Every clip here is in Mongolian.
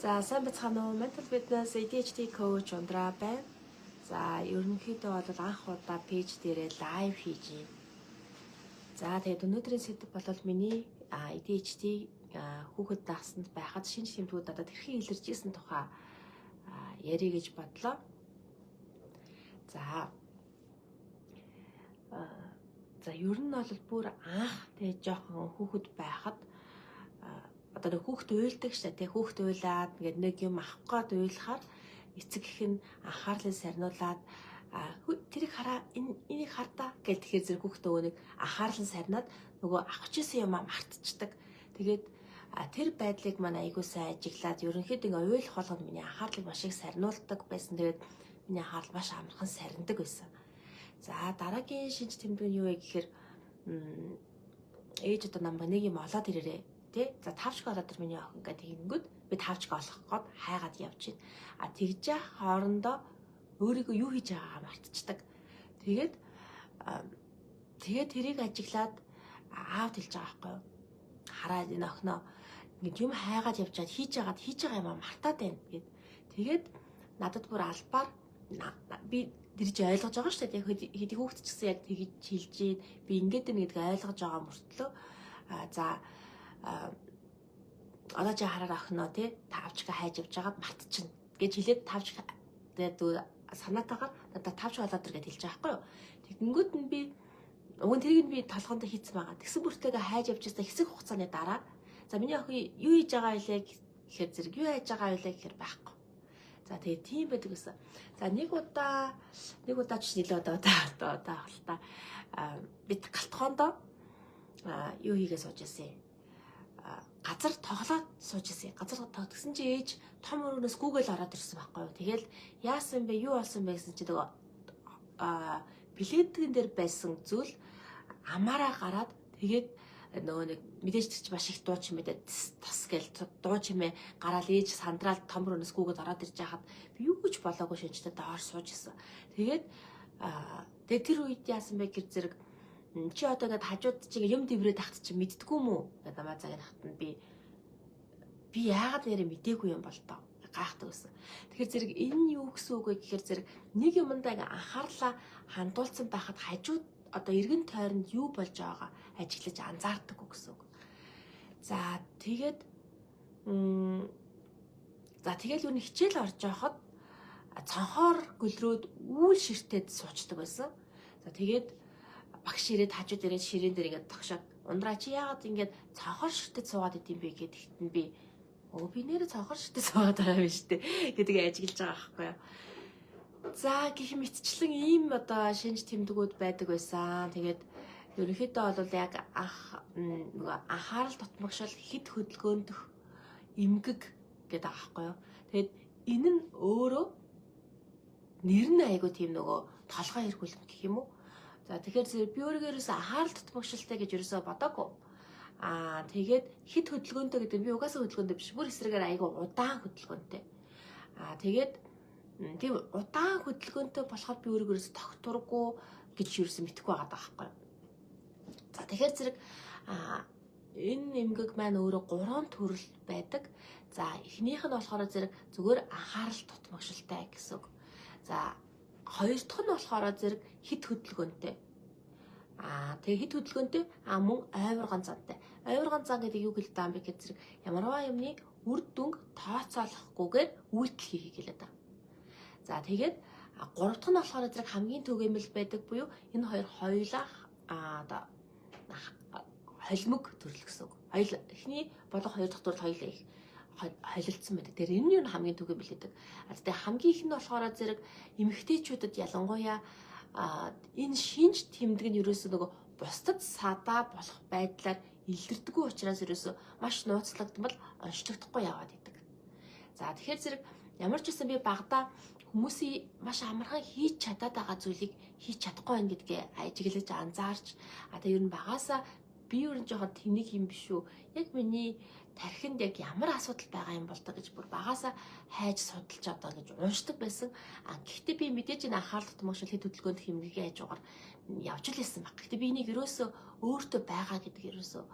За сайн бацхан уу, Mental Fitness ADHD coach Ундраа байна. За ерөнхийдөө бол анх удаа пэйж дээрээ лайв хийж байна. За тэгээд өнөөдрийн сэдэв бол миний ADHD хүүхэд дагсанд байхад шинж тэмдгүүд надад хэрхэн илэрч ирсэн тухай ярих гэж бодлоо. За ер нь бол бүр анх тэгээд жоохон хүүхэд байхад одоо нэг хүүхд уйлдаг шүү дээ. Хүүхд уйлаад ингээд нэг юм авах гээд уйлахаар эцэг их нь анхаарлыг сарниулаад тэрийг хараа энийг хардаа гэл тэгэхээр зэрэг хүүхдөө нэг анхаарлан сарниад нөгөө авах гэсэн юмаа мартчихдаг. Тэгээд тэр байдлыг маань айгуу сайн ажиглаад ерөнхийдөө ингээд уйлах болгонд миний анхаарлыг маш их сарниулдаг байсан. Тэгээд миний анхаарал маш амархан сарндаг байсан. За дараагийн шинж тэмдэг нь юу вэ гэхээр ээж одоо намайг нэг юм олоод ирээрээ. За 5 ч олоод ир миний охин гэдэг ингэнгүүт би 5 ч олох гээд хайгаад явж байна. Тэгж яах хоорондоо өөрийгөө юу хийж байгаагаа мартчихдаг. Тэгээд тэрийг ажиглаад аавд хэлж байгаа байхгүй юу? Хараад энэ охиноо ингэ юм хайгаад явж чад хийж байгаа юм мартаад байна гэд. Тэгээд надад бүр албаар би тэрж ойлгож байгаа шүү дээ. Яг хэдий хүүхд ч гэсэн яг тэгж хэлж ийн би ингэдэг нэг гэдгийг ойлгож байгаа мөртлөө одоо чи хараар охиноо тий 5 ч хайж явж байгаад мартчихна гэж хэлээд 5 ч тэгээд санаатаагаар надад 5 ч болоод ир гэж хэлж байгаа байхгүй юу. Тэгэнгүүт нь би тэрийг би толгоонд хийцэн байгаа. Тэгсэн бүртээгээ хайж явж байсаа хэсэг хугацааны дараа за миний охин юу хийж байгаа вэ гэхээр зэрэг юу хайж байгаа вэ гэхээр байхгүй. За тэгээд тийм байдаг гэсэн. За нэг удаа ч нэлээд удаа хэл та бид галтгоондоо юу хийгээ сууж ирсэн. Газар тоглоод сууж ирсэн. Газар тогтсон чи ээж том өрөөнөөс гүүгээл ороод ирсэн байхгүй юу. Тэгэл яасан бэ? Юу болсон бэ гэсэн чи нөгөө пледгэн дээр байсан зүйл амаараа гараад тэгээд нөгөө нэг мэдээж чи маш их дуу чимээдээ тос гээл дуу чимээ гараал ээж сандраал том өрөөнөөс гүүгээд ороод ирж байхад би юу гэж болоогүй шинжтэй доор сууж ирсэн. Тэгээд тэр үед яасан бэ гэр зэрэг чи одоо ингээд хажууд чигээ юм дэврээ тахт чи мэддгүү мүү гэдэг намаа цагийн хатанд би яагаад нэрээ мдээгүй юм бол тоо гайхдаг гэсэн. Тэгэхээр зэрэг энэ юу гэсэн үг вэ гэхээр зэрэг нэг юмдаа ингээ анхаарлаа хандуулсан байхад хажууд одоо эргэн тойронд юу болж байгаагаа ажиглаж анзаардаг гэсэн үг. За тэгээд юу нэг хичээл орж явахад цонхоор гөлрөөд үүл ширтээд суучдаг байсан. За тэгээд багш ирээд хажууд ирээд ширээн дээр ингээд тогшоод ундраа чи яагаад ингээд цонхоор ширтээд суугаад идэм бэ гэхэд нь би би нэрээ цонхоор ширтээд суугаад байгаа юм шүү дээ гэдэг ажиглаж байгаа байхгүй юу. За гэх мэтчлэн ийм одоо шинж тэмдгүүд байдаг байсан. Тэгээд ерөнхийдөө бол яг анхаарал дутмагшил хэд хөдөлгөөндөх эмгэг гэдэг байгаа байхгүй юу. Тэгээд энэ нь өөрөө нэр нь айгуу тийм нөгөө толгой эргүүлэх гэх юм уу. За тэгэхээр би өөрийгөө ерөөсөө анхаарал дутмагшилтай гэж ерөөсөө бодоогүй. Тэгээд хэд хөдөлгөөнтэй гэдэг би угаасаа хөдөлгөөнтэй биш. Бүр эсрэгээр айгуу удаан хөдөлгөөнтэй. Тэгээд тийм удаан хөдөлгөөнтэй болохоор би өөрийгөө ерөөсөө тогтургүй гэж ерөөсөө мэдэхгүй байгаа байхгүй юу. За тэгэхээр зэрэг энэ эмгэг маань өөрөө 3 төрөл байдаг. За эхнийх нь болохоор зэрэг зүгээр анхаарал дутмагшилтай гэсэн үг. За хоёр дахь нь болохоор зэрэг хит хөдөлгөөнтэй. Тэгээ хит хөдөлгөөнтэй мөн ойвргон зантай. Ойвргон зан гэдэг юу хэлдэг юм бэ гэхээр зэрэг ямарваа юмны үр дүнг тооцоолохгүйгээр үйлдэл хийхийг хэлээд байна. За тэгээд гурав дахь нь болохоор зэрэг хамгийн түгээмэл байдаг буюу энэ хоёр хоёулаа одоо холимог төрөл гэсэн үг. Эхний болох хоёр дахь төрөл хоёулаа их холилдсон байдаг. Тэр энэ юу хамгийн түгээмэл гэдэг. Тэгээ хамгийн их нь болохоор зэрэг эмэгтэйчүүдэд ялангуяа энэ шинж тэмдэг нь ерөөсөө нөгөө бусдад садаа болох байдлаар илэрдэггүй учраас ерөөсөө маш нууцлагдмал онцлогдохгүй яваад идэг. За тэгэхээр зэрэг ямар ч байсан би багада хүмүүсийн маш амархан хийж чадаад байгаа зүйлийг хийж чадахгүй байна гэдгээ ажиглаж анзаарч тэгээ ер нь багаасаа би ер нь жоохон тэнэг юм биш үү? Яг миний тархинд яг ямар асуудал байгаа юм бол та гэж бүр багаасаа хайж судалж одоо гэж уншдаг байсан. Гэхдээ би мэдээж энэ анхаарал дутмагшил хэд хөдөлгөөнд хэмнэгээ хажуугаар явж л байсан баг. Гэхдээ би энийг ерөөсөө өөртөө байгаа гэдэг ерөөсөө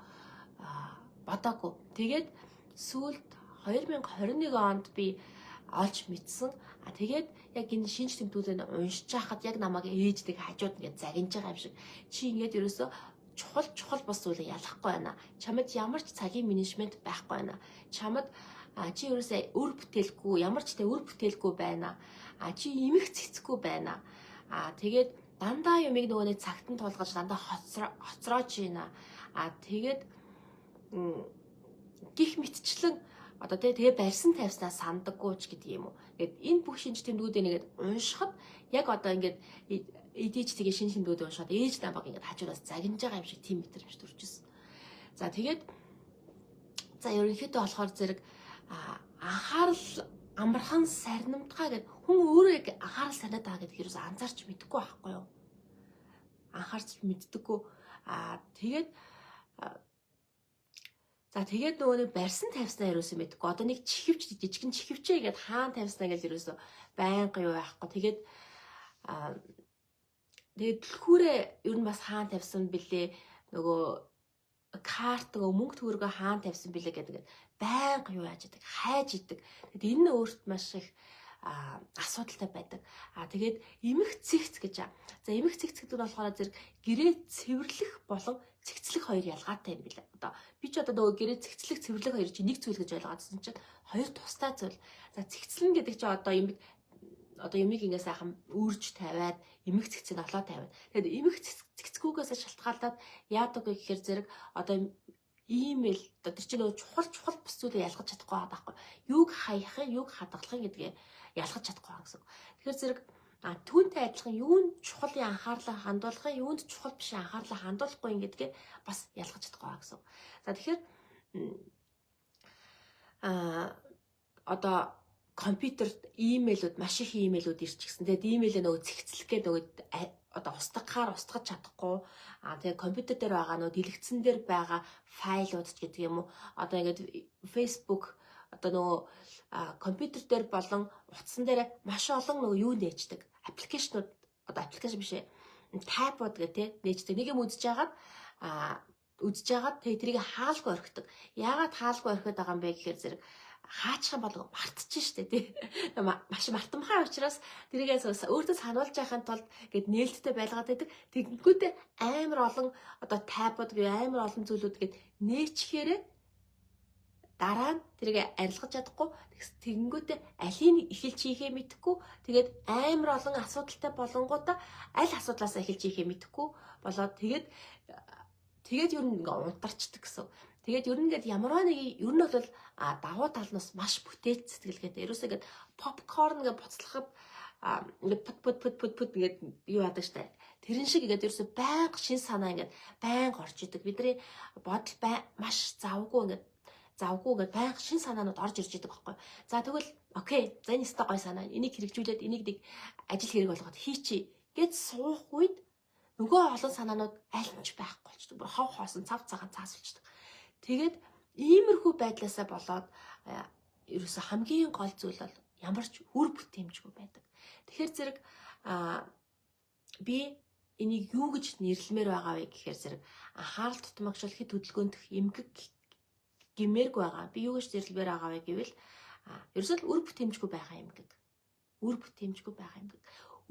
бодоогүй. Тэгээд сүүлд 2021 онд би олж мэдсэн. Тэгээд яг энэ шинж тэмдгүүдийг уншиж хахад яг намайг ээждэг хажууд ингээд загинж байгаа юм шиг. Чи ингээд ерөөсөө чухал бус зүйлийг ялахгүй байна. Чамд ямар ч цагийн менежмент байхгүй байна. Чамд чи ерөөсөө өр бүтээлгүй, ямар ч тэ өр бүтээлгүй байна. Чи эмэх цэцэхгүй байна. Тэгээд дандаа юмыг нөгөө нэг цагт нь тулгаж дандаа хоцроож байна. Тэгээд гих мэтчлэн одоо тэгээ барьсан тавьснаа сандаггүй ч гэдэг юм уу. Тэгээд энэ бүх шинж тэмдгүүдийг ингээд уншихад яг одоо ингээд эдэж тэгээ шинж тэмдгүүдийг уншихад ээж намайг ингээд хажуураас загинж байгаа юм шиг тийм мэдрэмж төрчихсөн. За тэгээд ерөнхийдөө болохоор зэрэг анхаарал амархан сарнимтгаа гэдэг хүн өөрөө яг анхаарал санаад байгаа гэдэг ерөөс анзаарч мэдэхгүй байхгүй юу? Анхаарч мэддэггүй. Тэгээд нөгөө нэг барьсан тавьснаа ерөөсөө мэдэхгүй. Одоо нэг чихвч жижигэн чихвчээ ингээд хаан тавьснаа гэж ерөөсөө байнга юу байхгүй. Тэгээд түлхүүрээ ер нь бас хаан тавьсан бэлээ. Нөгөө карт нөгөө мөнгө төгрөгөө хаан тавьсан бэлээ гэдэг байнга юу яаж идэг, хайж идэг. Тэгэд энэ өөрт маш их асуудалтай байдаг. Тэгээд эмэх цэгц гэж. За эмэх цэгц гэдэг нь болохоор зэрэг гэрээ цэвэрлэх болон цэгцлэх хоёр ялгаатай юм билээ. Одоо би ч одоо нөгөө гэрээ цэгцлэх, цэвэрлэх хоёр чинь нэг зүйл гэж ойлгоодсон чинь хоёр тустай зүйл. За цэгцлэн гэдэг чинь одоо эмийг ингээ сайхан үрж тавиад эмэх цэгцийг олоо тавиад. Тэгээд эмэх цэгцгүүгээс шалтгаалаад яадаг вэ гэхээр зэрэг одоо имэйл одоо тэр чинь нөгөө чухал бус зүйлээ ялгаж чадахгүй байгаа байхгүй. Юуг хаях, юуг хадгалах гэдгээ ялгаж чадахгүй байгаа гэсэн. Тэгэхээр зэрэг түүнтэй адилхан юунд чухлын анхаарлаа хандуулах, юунд чухал биш анхаарлаа хандуулахгүй гэдгээ бас ялгаж чадахгүй байгаа гэсэн. За тэгэхээр одоо компьютерт имэйлүүд маш их имэйлүүд ирчихсэн. Тэгээд имэйлээ нөгөө цэгцлэх гэдэг нөгөө одоо устгахаар устгаж чадахгүй. Тэгээ компьютер дээр байгаа нөгөө дэлгэцэн дээр байгаа файлууд ч гэдэг юм уу. Одоо ингээд Facebook одоо нөгөө компьютер дээр болон утсан дээр маш олон нөгөө юу нээждэг. Аппликейшнууд одоо аппликейшн биш ээ. Тайпууд гэх нээждэг. Нэг юм үзэж яагаад тэгээ тэрийг хаалгүй орхидог. Яагаад хаалгүй орхиод байгаа юм бэ гэхээр зэрэг хаачих юм бол мартчих штэ тий. Маш мартамхай учраас тэрийгээс өөртөө сануулж байхын тулд гээд нээлттэй байлгаад байдаг. Тэгэнгүүтээ амар олон одоо тайпууд амар олон зүйлүүд гээд нээчихээрээ дараа нь тэрийг арилгаж чадахгүй. Тэгэнгүүтээ алийг эхэлж хийхээ мэдэхгүй. Тэгээд амар олон асуудалтай болонгуудаа аль асуудлаас эхэлж хийхээ мэдэхгүй болоод тэгээд ер нь ингээ унтарчдаг гэсэн. Тэгээд ер нь ингээд ямарваа нэг ер нь бол давуу талнаас маш бүтээл сэтгэлгээтэй. Ерөөсөө ингээд попкорн ингээд буцлахад ингээд пут ингээд юу яадаг штэ. Тэрэн шиг ингээд ерөөсөө байнга шин санаа ингээд байнга орж идэг. Бидний бодол маш завгүй ингээд байнга шин санаанууд орж ирж идэг байхгүй. За тэгвэл окей. За энэ өстой гой санаа. Энийг хэрэгжүүлээд энийг нэг ажил хэрэг болгоод хийчи гэд суух үед нөгөө олон санаанууд аль нь ч байхгүй болчдөг. Бүр хов хоосон цав цагаан цаасулчдаг. Тэгээд иймэрхүү байдлаасаа болоод ерөөсө хамгийн гол зүйл бол ямар ч үр бүтээмжгүй байдаг. Тэгэхээр зэрэг би энийг юу гэж нэрлэмээр байгаа вэ гэхээр зэрэг анхаарал тутамгшил хэд хөдөлгөөнт эмгэг гэмээрг байгаа. Би юу гэж нэрлэмээр байгаа вэ гэвэл ерөөсөө үр бүтээмжгүй байгаа юм гэдэг. Үр бүтээмжгүй байгаа юм гэдэг.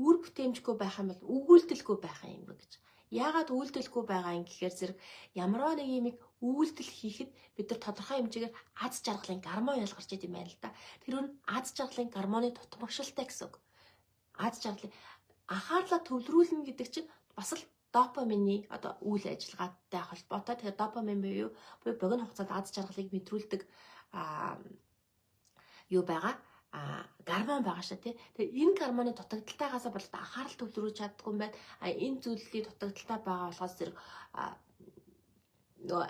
Үр бүтээмжгүй байх юм бол өгүүлдэлгүй байгаа юм гэж. Яагаад үйлдэлгүй байгаа юм гэхээр зэрэг ямарваа нэг юмыг үйлдэл хийхэд бид нар тодорхой хэмжээгээр аз жаргалын гормон ялгарч идэм байна л да. Тэр нь аз жаргалын гормоны тутамгшилтай гэсэн үг. Аз жаргалын анхаарлаа төвлөрүүлнэ гэдэг чинь бас л допамины одоо үйл ажиллагаатай холбоотой. Тэгэхээр допамин буюу богино хугацаанд аз жаргалыг мэдрүүлдэг юу байгаа гормон байгаа шүү тий. Тэгээ энэ гормоны дутагдaltaагаас болоод анхаарал төвлөрүүлж чаддгүй юм байна. Энэ зүйлийн дутагдaltaй байгаа болохоос зэрэг нөгөө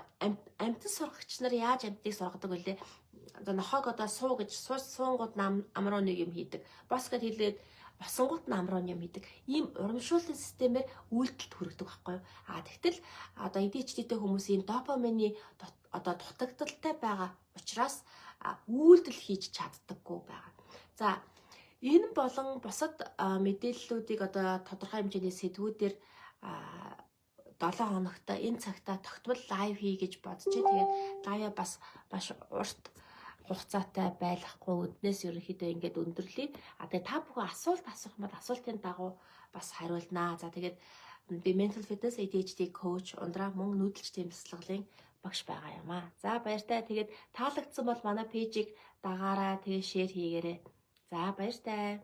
амьтан сургагч нар яаж амьтныг сургадаг вэ? Одоо нохоог одоо суу гэж суунгууд амруу нэг юм хийдэг. Бос гэд хэлээд босонгууд амруу юм хийдэг. Ийм урамшууллын системээр үйлдэлд хүргэдэг байхгүй юу? Тэгтэл одоо ADHD-тэй хүмүүс ийм допамины одоо дутагдaltaй байгаа учраас үйлдэл хийж чаддаггүй байгаа. За энэ болон бусад мэдээллүүдийг одоо тодорхой хэмжээний сэдвүүдээр 7 хоногт энэ цагтаа тогтмол лайв хий гэж бодчих. Тэгээд лайва бас маш урт хугацаатай байхгүй үднээс ерөнхийдөө ингээд өндөрлөе. А тэгээ та бүхэн асуулт асуух юм бол асуултын дагуу бас хариулнаа. За тэгээд би mental fitness ADHD coach ундраа мөн нүүдэлчдийн бясалгалын багш байгаа юм аа. За баяртай. Тэгээд таалагдсан бол манай пэйжийг дагаараа тэгээ шеэр хийгээрэй. За баяртай.